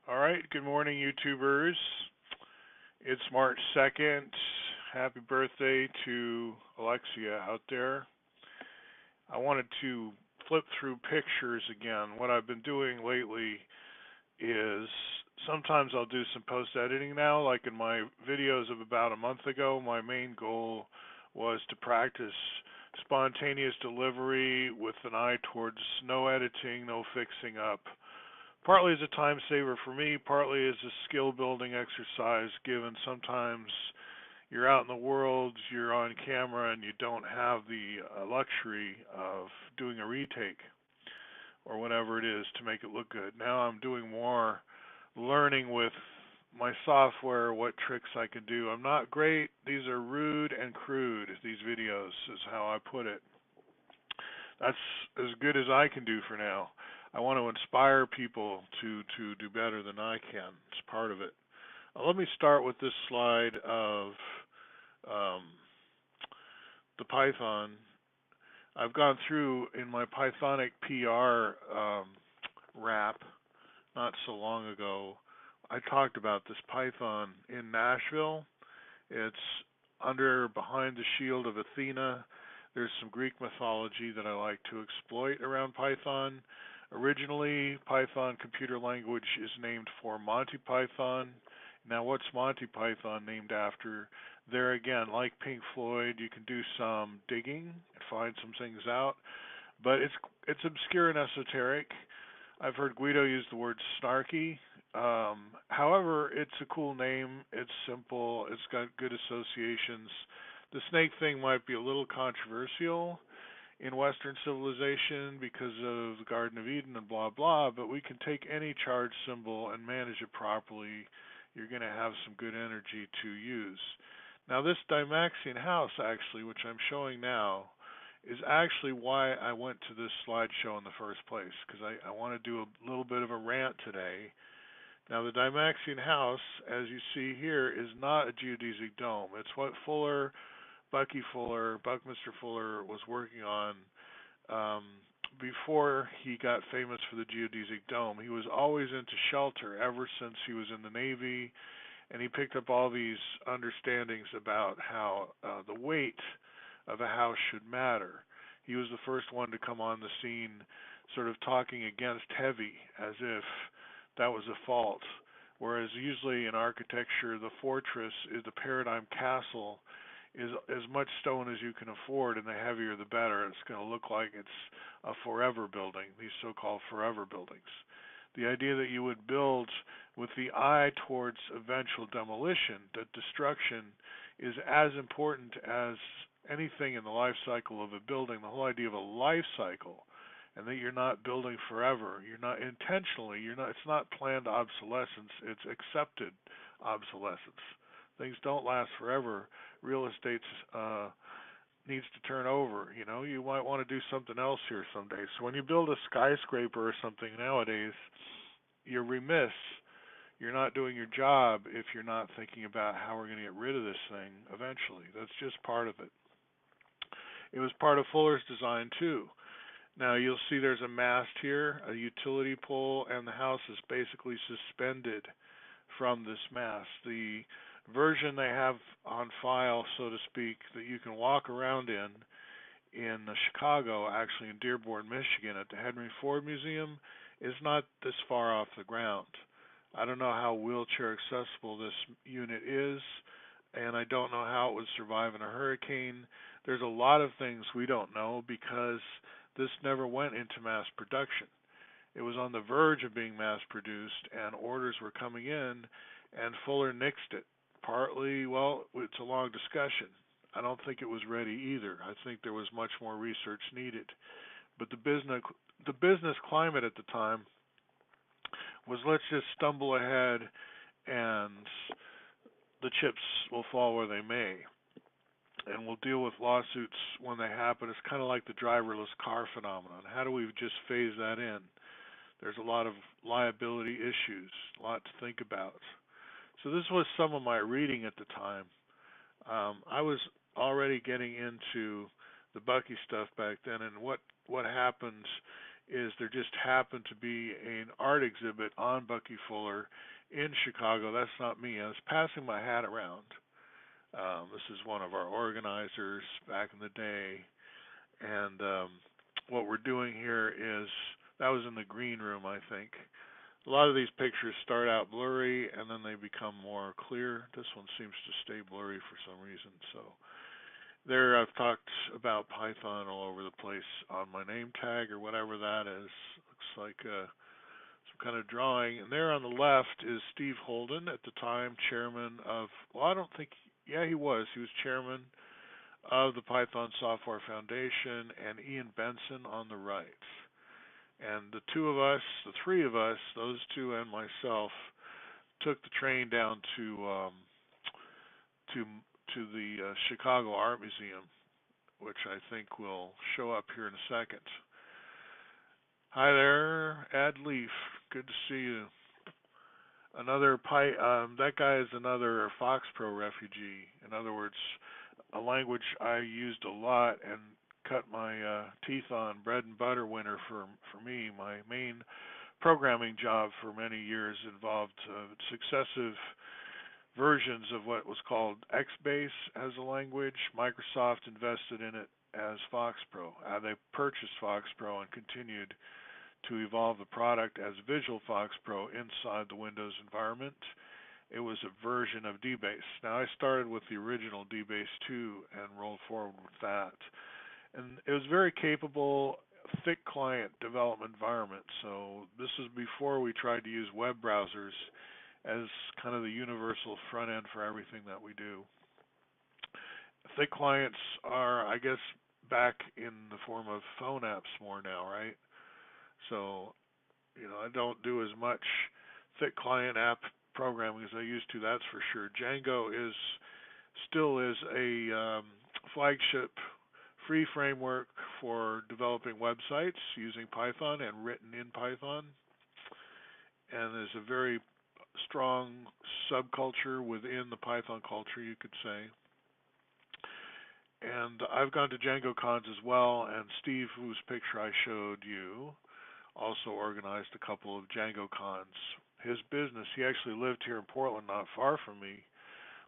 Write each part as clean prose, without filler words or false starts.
All right, good morning, YouTubers. It's March 2nd. Happy birthday to Alexia out there. I wanted to flip through pictures again. What I've been doing lately is sometimes I'll do some post editing now. Like in my videos of about a month ago, my main goal was to practice spontaneous delivery with an eye towards no editing, no fixing up. Partly as a time saver for me, partly as a skill building exercise, given sometimes you're out in the world, you're on camera, and you don't have the luxury of doing a retake or whatever it is to make it look good. Now I'm doing more learning with my software what tricks I can do. I'm not great. These are rude and crude, these videos, is how I put it. That's as good as I can do for now. I want to inspire people to do better than I can. It's part of it. Let me start with this slide of um, the Python. I've gone through in my Pythonic PR wrap not so long ago. I talked about this Python in Nashville. It's behind the shield of Athena. There's some Greek mythology that I like to exploit around Python. Originally, Python computer language is named for Monty Python. Now, what's Monty Python named after? There again, like Pink Floyd, you can do some digging and find some things out, but it's obscure and esoteric. I've heard Guido use the word snarky. However, it's a cool name. It's simple. It's got good associations. The snake thing might be a little controversial in Western civilization because of the Garden of Eden and blah blah, but we can take any charged symbol and manage it properly. You're going to have some good energy to use. Now this Dymaxion house actually, which I'm showing now, is actually why I went to this slideshow in the first place, because I want to do a little bit of a rant today. Now the Dymaxion house, as you see here, is not a geodesic dome. It's what Buckminster Fuller was working on before he got famous for the geodesic dome. He was always into shelter ever since he was in the Navy, and he picked up all these understandings about how the weight of a house should matter. He was the first one to come on the scene sort of talking against heavy, as if that was a fault. Whereas usually in architecture, the fortress is the paradigm castle is as much stone as you can afford, and the heavier the better. It's going to look like it's a forever building, these so-called forever buildings. The idea that you would build with the eye towards eventual demolition, that destruction is as important as anything in the life cycle of a building, the whole idea of a life cycle, and that you're not building forever. You're not intentionally, it's not planned obsolescence, it's accepted obsolescence. Things don't last forever. Real estate needs to turn over. You might want to do something else here someday. So when you build a skyscraper or something nowadays, you're remiss. You're not doing your job if you're not thinking about how we're going to get rid of this thing eventually. That's just part of it. It was part of Fuller's design too. Now you'll see there's a mast here, a utility pole, and the house is basically suspended from this mast. The version they have on file, so to speak, that you can walk around in Chicago, actually in Dearborn, Michigan, at the Henry Ford Museum, is not this far off the ground. I don't know how wheelchair accessible this unit is, and I don't know how it would survive in a hurricane. There's a lot of things we don't know because this never went into mass production. It was on the verge of being mass produced, and orders were coming in, and Fuller nixed it. Partly, well, it's a long discussion. I don't think it was ready either. I think there was much more research needed. But the business climate at the time was, let's just stumble ahead and the chips will fall where they may. And we'll deal with lawsuits when they happen. It's kind of like the driverless car phenomenon. How do we just phase that in? There's a lot of liability issues, a lot to think about. So this was some of my reading at the time. I was already getting into the Bucky stuff back then, and what happened is there just happened to be an art exhibit on Bucky Fuller in Chicago. That's not me. I was passing my hat around. This is one of our organizers back in the day, and what we're doing here is that was in the green room, I think. A lot of these pictures start out blurry and then they become more clear. This one seems to stay blurry for some reason. So there I've talked about Python all over the place on my name tag or whatever that is. Looks like some kind of drawing. And there on the left is Steve Holden, at the time chairman of, well, I don't think, yeah, he was. He was chairman of the Python Software Foundation, and Ian Benson on the right. And the two of us, the three of us, those two and myself, took the train down to the Chicago Art Museum, which I think will show up here in a second. Hi there, Ad Leaf. Good to see you. That guy is another FoxPro refugee. In other words, a language I used a lot and cut my teeth on, bread and butter winner for me. My main programming job for many years involved successive versions of what was called XBase as a language. Microsoft invested in it as FoxPro. They purchased FoxPro and continued to evolve the product as Visual FoxPro inside the Windows environment. It was a version of DBase. Now I started with the original DBase 2 and rolled forward with that. And it was very capable, thick client development environment. So this is before we tried to use web browsers as kind of the universal front end for everything that we do. Thick clients are, I guess, back in the form of phone apps more now, right? So, I don't do as much thick client app programming as I used to, that's for sure. Django still is a flagship free framework for developing websites using Python and written in Python. And there's a very strong subculture within the Python culture, you could say. And I've gone to Django cons as well, and Steve, whose picture I showed you, also organized a couple of Django cons. His business, he actually lived here in Portland, not far from me,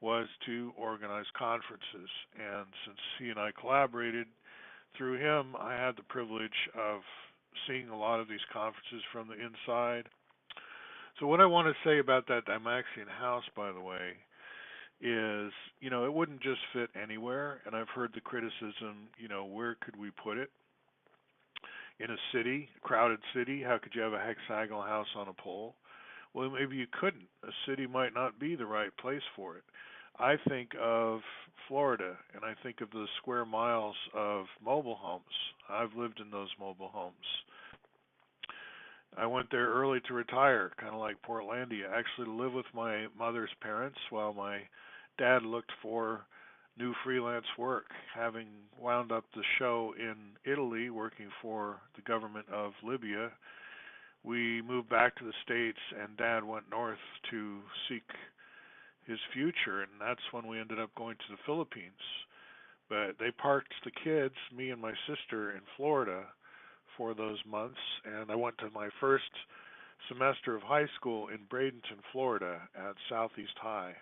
was to organize conferences. And since he and I collaborated through him, I had the privilege of seeing a lot of these conferences from the inside. So what I want to say about that Dymaxion house, by the way, is, it wouldn't just fit anywhere. And I've heard the criticism, where could we put it? In a city, a crowded city, how could you have a hexagonal house on a pole? Well, maybe you couldn't. A city might not be the right place for it. I think of Florida, and I think of the square miles of mobile homes. I've lived in those mobile homes. I went there early to retire, kind of like Portlandia, actually to live with my mother's parents while my dad looked for new freelance work, having wound up the show in Italy working for the government of Libya. We moved back to the States, and Dad went north to seek his future, and that's when we ended up going to the Philippines. But they parked the kids, me and my sister, in Florida for those months, and I went to my first semester of high school in Bradenton, Florida at Southeast High,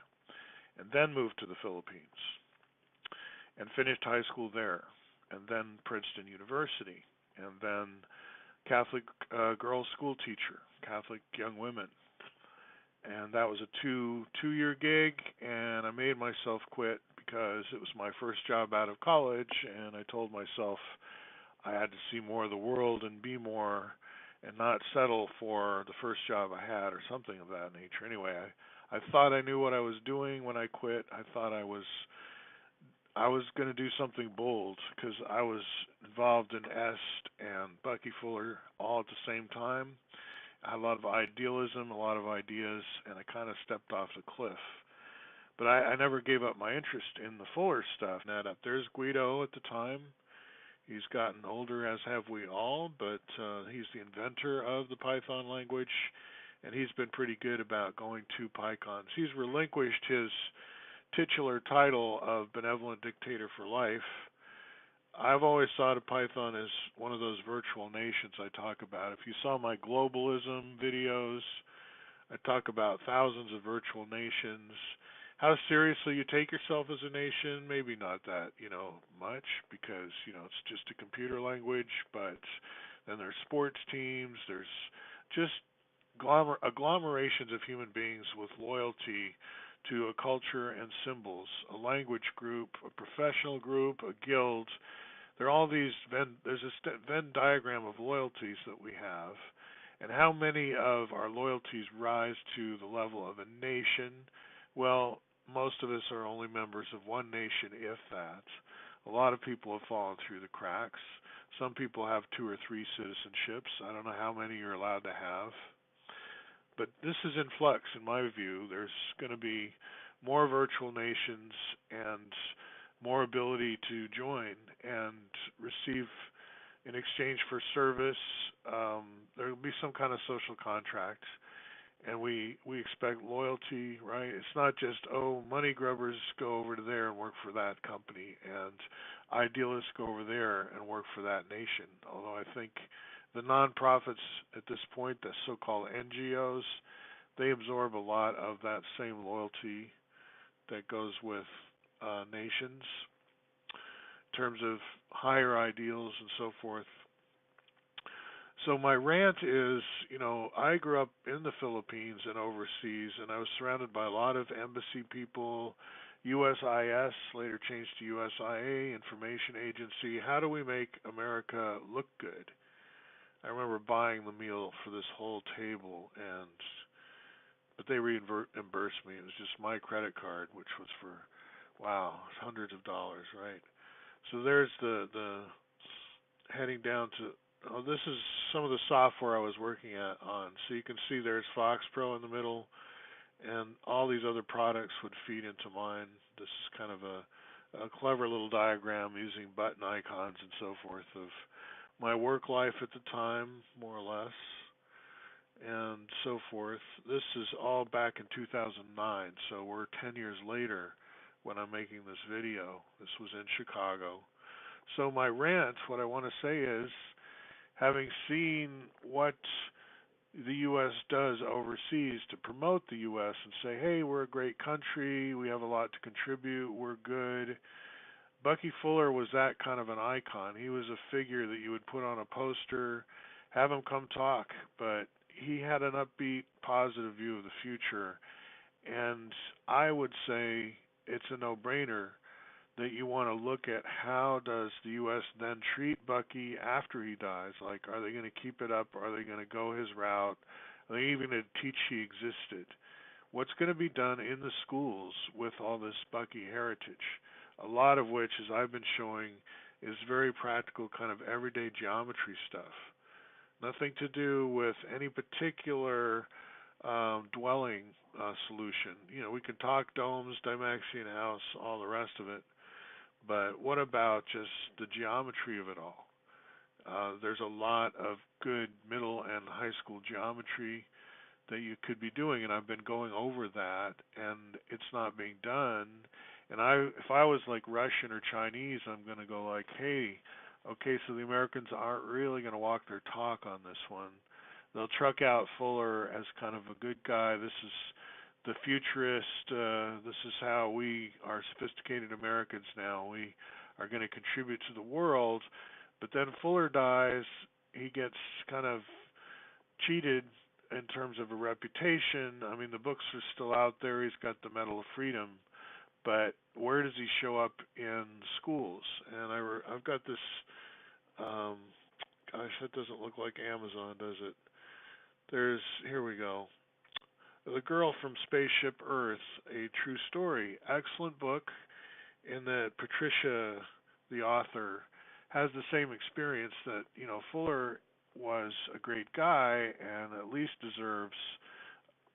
and then moved to the Philippines and finished high school there, and then Princeton University, and then Catholic girls school teacher, Catholic young women. And that was a two-year gig, and I made myself quit because it was my first job out of college, and I told myself I had to see more of the world and be more and not settle for the first job I had or something of that nature. Anyway, I thought I knew what I was doing when I quit. I thought I was going to do something bold because I was involved in EST and Bucky Fuller all at the same time. I had a lot of idealism, a lot of ideas, and I kind of stepped off the cliff. But I never gave up my interest in the Fuller stuff. Now, there's Guido at the time. He's gotten older, as have we all, but he's the inventor of the Python language, and he's been pretty good about going to Pycons. He's relinquished his titular title of benevolent dictator for life I've always thought of Python as one of those virtual nations I talk about. If you saw my globalism videos, I talk about thousands of virtual nations. How seriously you take yourself as a nation, maybe not that, much because, it's just a computer language, but then there's sports teams, there's just agglomerations of human beings with loyalty to a culture and symbols, a language group, a professional group, a guild. There are all these there's a Venn diagram of loyalties that we have, and how many of our loyalties rise to the level of a nation? Well, most of us are only members of one nation, if that. A lot of people have fallen through the cracks. Some people have two or three citizenships. I don't know how many you're allowed to have. But this is in flux, in my view. There's going to be more virtual nations and more ability to join and receive in exchange for service. There will be some kind of social contract, and we expect loyalty, right? It's not just money grubbers go over to there and work for that company, and idealists go over there and work for that nation. Although I think the nonprofits at this point, the so-called NGOs, they absorb a lot of that same loyalty that goes with nations in terms of higher ideals and so forth. So my rant is, I grew up in the Philippines and overseas, and I was surrounded by a lot of embassy people, USIS, later changed to USIA, information agency. How do we make America look good? I remember buying the meal for this whole table, but they reimbursed me. It was just my credit card, which was for, wow, hundreds of dollars, right? So there's the heading down to. Oh, this is some of the software I was working on. So you can see there's Fox Pro in the middle, and all these other products would feed into mine. This is kind of a clever little diagram using button icons and so forth of my work life at the time, more or less, and so forth. This is all back in 2009, so we're 10 years later when I'm making this video. This was in Chicago. So my rant, what I want to say is, having seen what the U.S. does overseas to promote the U.S. and say, hey, we're a great country, we have a lot to contribute, we're good. Bucky Fuller was that kind of an icon. He was a figure that you would put on a poster, have him come talk, but he had an upbeat, positive view of the future. And I would say it's a no-brainer that you want to look at how does the U.S. then treat Bucky after he dies. Like, are they going to keep it up? Are they going to go his route? Are they even going to teach he existed? What's going to be done in the schools with all this Bucky heritage? A lot of which, as I've been showing, is very practical, kind of everyday geometry stuff. Nothing to do with any particular dwelling solution. We can talk domes, Dymaxion house, all the rest of it. But what about just the geometry of it all? There's a lot of good middle and high school geometry that you could be doing, and I've been going over that, and it's not being done. And if I was like Russian or Chinese, I'm going to go like, hey, okay, so the Americans aren't really going to walk their talk on this one. They'll truck out Fuller as kind of a good guy. This is the futurist. This is how we are sophisticated Americans now. We are going to contribute to the world. But then Fuller dies. He gets kind of cheated in terms of a reputation. I mean, the books are still out there. He's got the Medal of Freedom. But where does he show up in schools? And I've got this, gosh, that doesn't look like Amazon, does it? Here we go. The Girl from Spaceship Earth, A True Story. Excellent book in that Patricia, the author, has the same experience that, Fuller was a great guy and at least deserves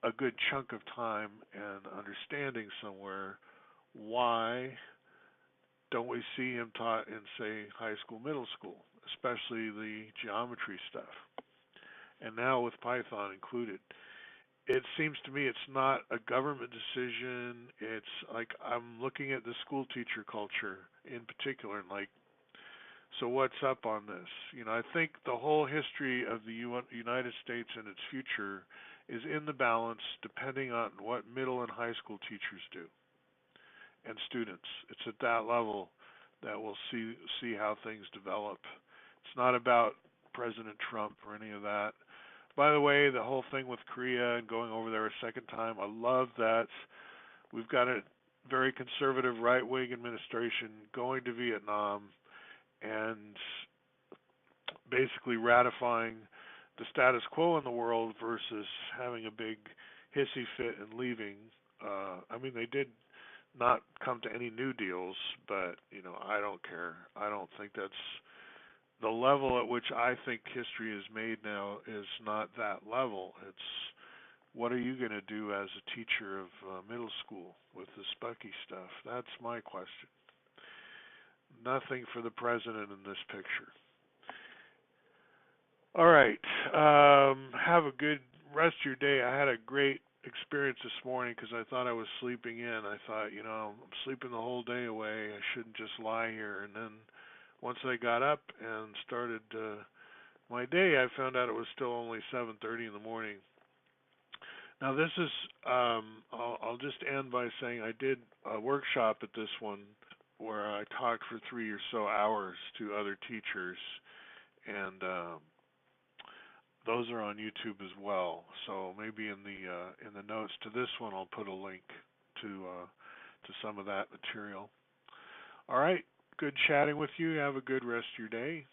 a good chunk of time and understanding somewhere. Why don't we see him taught in, say, high school, middle school, especially the geometry stuff? And now with Python included. It seems to me it's not a government decision. It's like I'm looking at the school teacher culture in particular, and like So what's up on this? I think the whole history of the United States and its future is in the balance depending on what middle and high school teachers do and students. It's at that level that we'll see how things develop. It's not about President Trump or any of that. By the way, the whole thing with Korea and going over there a second time, I love that. We've got a very conservative right-wing administration going to Vietnam and basically ratifying the status quo in the world versus having a big hissy fit and leaving. I mean, they did not come to any new deals, but I don't care. I don't think that's the level at which I think history is made now is not that level. It's what are you going to do as a teacher of middle school with this Bucky stuff? That's my question. Nothing for the president in this picture. All right. Have a good rest of your day. I had a great experience this morning because I thought I was sleeping in. I thought, I'm sleeping the whole day away. I shouldn't just lie here. And then once I got up and started my day, I found out it was still only 7:30 in the morning. Now this is, I'll just end by saying I did a workshop at this one where I talked for 3 or so hours to other teachers, and those are on YouTube as well. So maybe in the notes to this one, I'll put a link to some of that material. All right, good chatting with you. Have a good rest of your day.